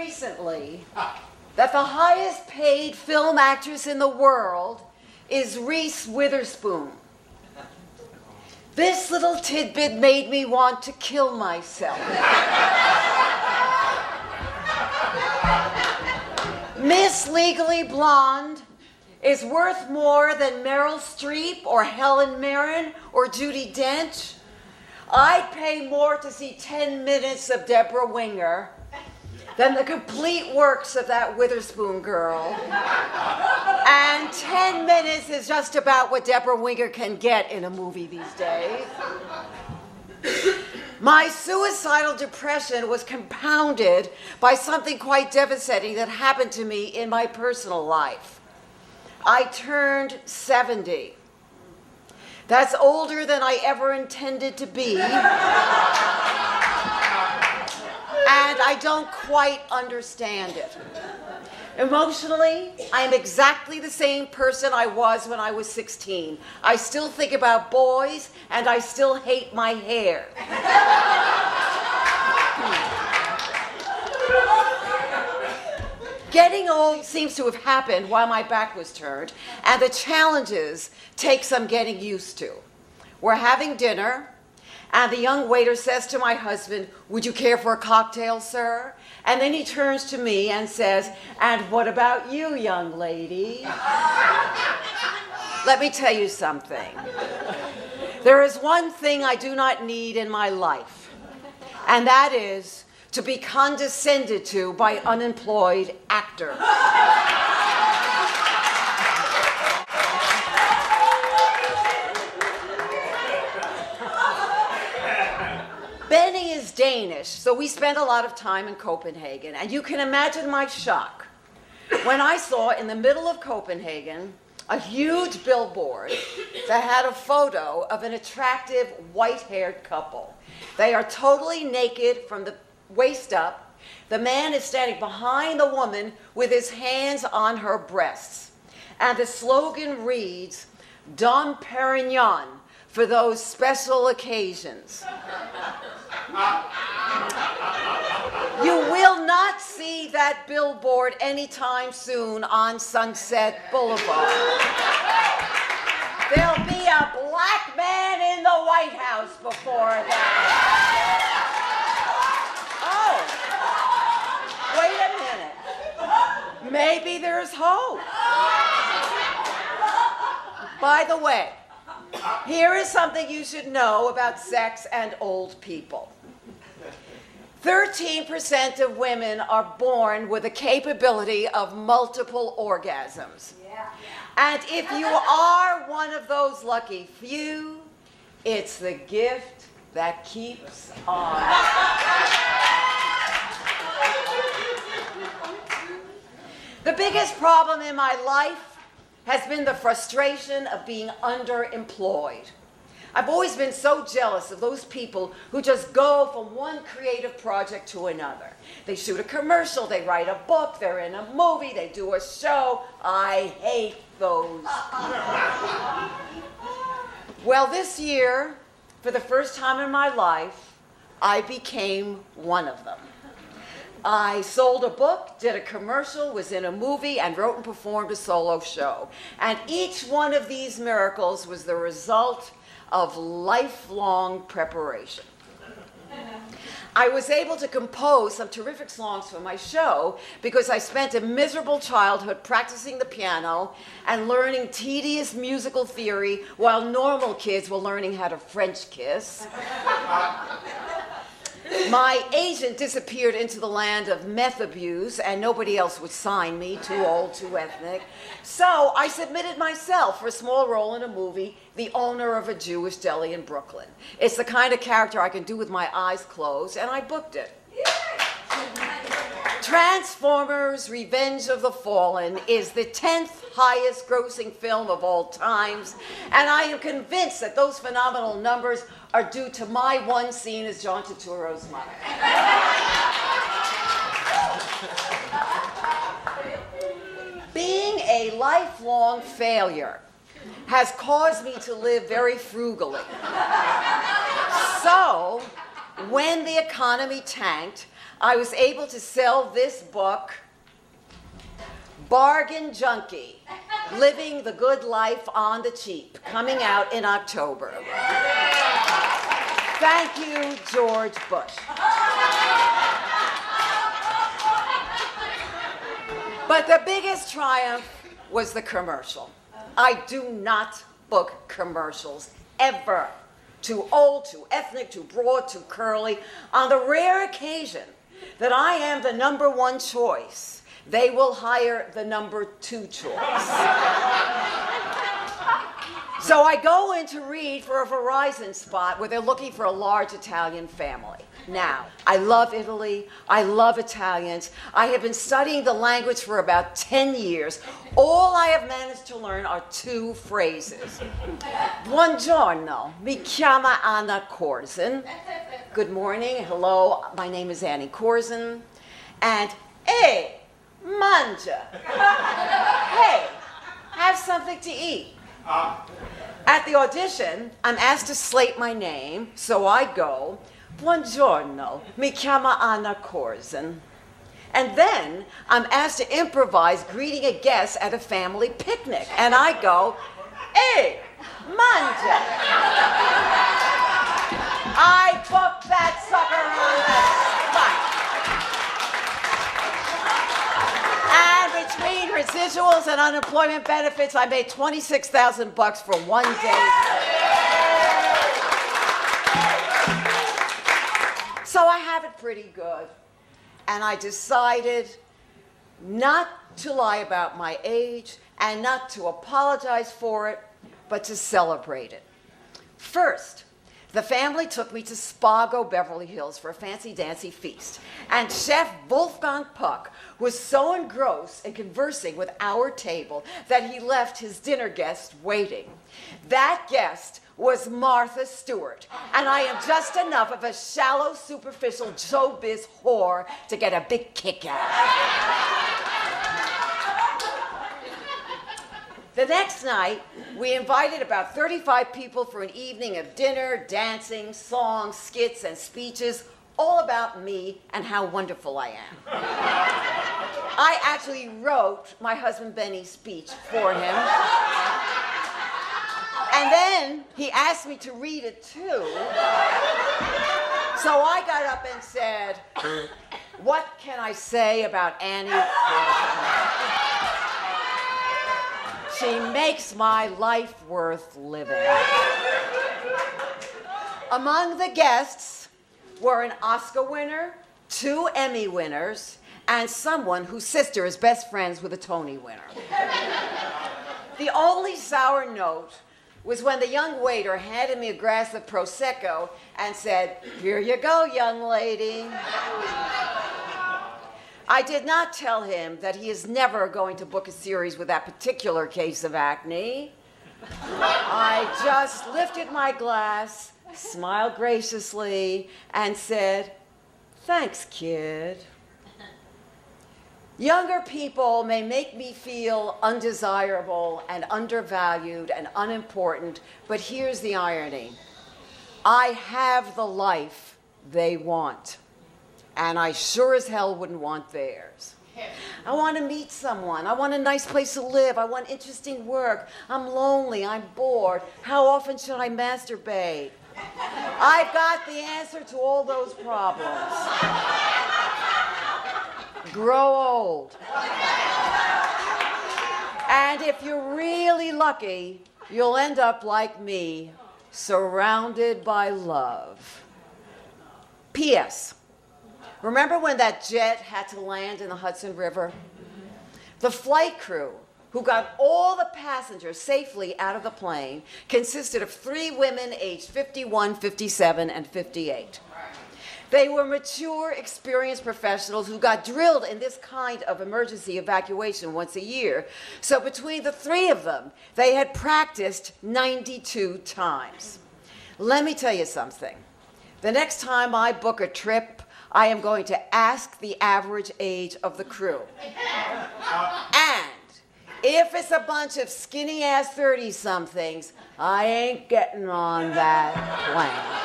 recently that the highest paid film actress in the world is Reese Witherspoon. This little tidbit made me want to kill myself. Miss Legally Blonde is worth more than Meryl Streep or Helen Mirren or Judi Dench. I'd pay more to see 10 minutes of Deborah Winger than the complete works of that Witherspoon girl. And 10 minutes is just about what Deborah Winger can get in a movie these days. My suicidal depression was compounded by something quite devastating that happened to me in my personal life. I turned 70. That's older than I ever intended to be. And I don't quite understand it. Emotionally, I am exactly the same person I was when I was 16. I still think about boys, and I still hate my hair. Getting old seems to have happened while my back was turned, and the challenges take some getting used to. We're having dinner, and the young waiter says to my husband, "Would you care for a cocktail, sir?" And then he turns to me and says, "And what about you, young lady?" Let me tell you something. There is one thing I do not need in my life, and that is to be condescended to by unemployed actors. Benny is Danish, so we spent a lot of time in Copenhagen, and you can imagine my shock when I saw in the middle of Copenhagen a huge billboard that had a photo of an attractive white-haired couple. They are totally naked from the waist up. The man is standing behind the woman with his hands on her breasts. And the slogan reads, "Dom Perignon for those special occasions." You will not see that billboard anytime soon on Sunset Boulevard. There'll be a black man in the White House before that. Oh, wait a minute. Maybe there's hope. By the way, here is something you should know about sex and old people. 13% of women are born with the capability of multiple orgasms. And if you are one of those lucky few, it's the gift that keeps on. The biggest problem in my life has been the frustration of being underemployed. I've always been so jealous of those people who just go from one creative project to another. They shoot a commercial, they write a book, they're in a movie, they do a show. I hate those people. Well, this year, for the first time in my life, I became one of them. I sold a book, did a commercial, was in a movie, and wrote and performed a solo show. And each one of these miracles was the result of lifelong preparation. I was able to compose some terrific songs for my show because I spent a miserable childhood practicing the piano and learning tedious musical theory while normal kids were learning how to French kiss. My agent disappeared into the land of meth abuse, and nobody else would sign me, too old, too ethnic. So I submitted myself for a small role in a movie, The Owner of a Jewish Deli in Brooklyn. It's the kind of character I can do with my eyes closed, and I booked it. Transformers: Revenge of the Fallen is the 10th highest grossing film of all times, and I am convinced that those phenomenal numbers are due to my one scene as John Turturro's mother. Being a lifelong failure has caused me to live very frugally. So, when the economy tanked, I was able to sell this book, Bargain Junkie, Living the Good Life on the Cheap, coming out in October. Thank you, George Bush. But the biggest triumph was the commercial. I do not book commercials, ever. Too old, too ethnic, too broad, too curly. On the rare occasion that I am the number one choice, they will hire the number two choice. So I go in to read for a Verizon spot where they're looking for a large Italian family. Now, I love Italy. I love Italians. I have been studying the language for about 10 years. All I have managed to learn are two phrases. Buongiorno, mi chiama Anna Korzen. Good morning, hello, my name is Annie Korzen. And, hey, mangia. Hey, have something to eat. At the audition, I'm asked to slate my name, so I go, Buongiorno, mi chiama Anna Korzen. And then I'm asked to improvise greeting a guest at a family picnic. And I go, hey, mangia. I booked that sucker on the spot. And between residuals and unemployment benefits, I made $26,000 for one day. So I have it pretty good. And I decided not to lie about my age and not to apologize for it, but to celebrate it. First, the family took me to Spago, Beverly Hills for a fancy-dancy feast. And Chef Wolfgang Puck was so engrossed in conversing with our table that he left his dinner guest waiting. That guest was Martha Stewart, and I am just enough of a shallow, superficial showbiz whore to get a big kick out of it. The next night, we invited about 35 people for an evening of dinner, dancing, songs, skits, and speeches, all about me and how wonderful I am. I actually wrote my husband Benny's speech for him. And then he asked me to read it too. So I got up and said, what can I say about Annie Korzen? She makes my life worth living. Among the guests were an Oscar winner, 2 Emmy winners, and someone whose sister is best friends with a Tony winner. The only sour note was when the young waiter handed me a glass of Prosecco and said, here you go, young lady. I did not tell him that he is never going to book a series with that particular case of acne. I just lifted my glass, smiled graciously, and said, thanks, kid. Younger people may make me feel undesirable and undervalued and unimportant, but here's the irony. I have the life they want, and I sure as hell wouldn't want theirs. I want to meet someone. I want a nice place to live. I want interesting work. I'm lonely. I'm bored. How often should I masturbate? I've got the answer to all those problems. Grow old. And if you're really lucky, you'll end up like me, surrounded by love. P.S. Remember when that jet had to land in the Hudson River? The flight crew, who got all the passengers safely out of the plane, consisted of 3 women aged 51, 57, and 58. They were mature, experienced professionals who got drilled in this kind of emergency evacuation once a year. So between the 3 of them, they had practiced 92 times. Let me tell you something. The next time I book a trip, I am going to ask the average age of the crew. And if it's a bunch of skinny-ass 30-somethings, I ain't getting on that plane.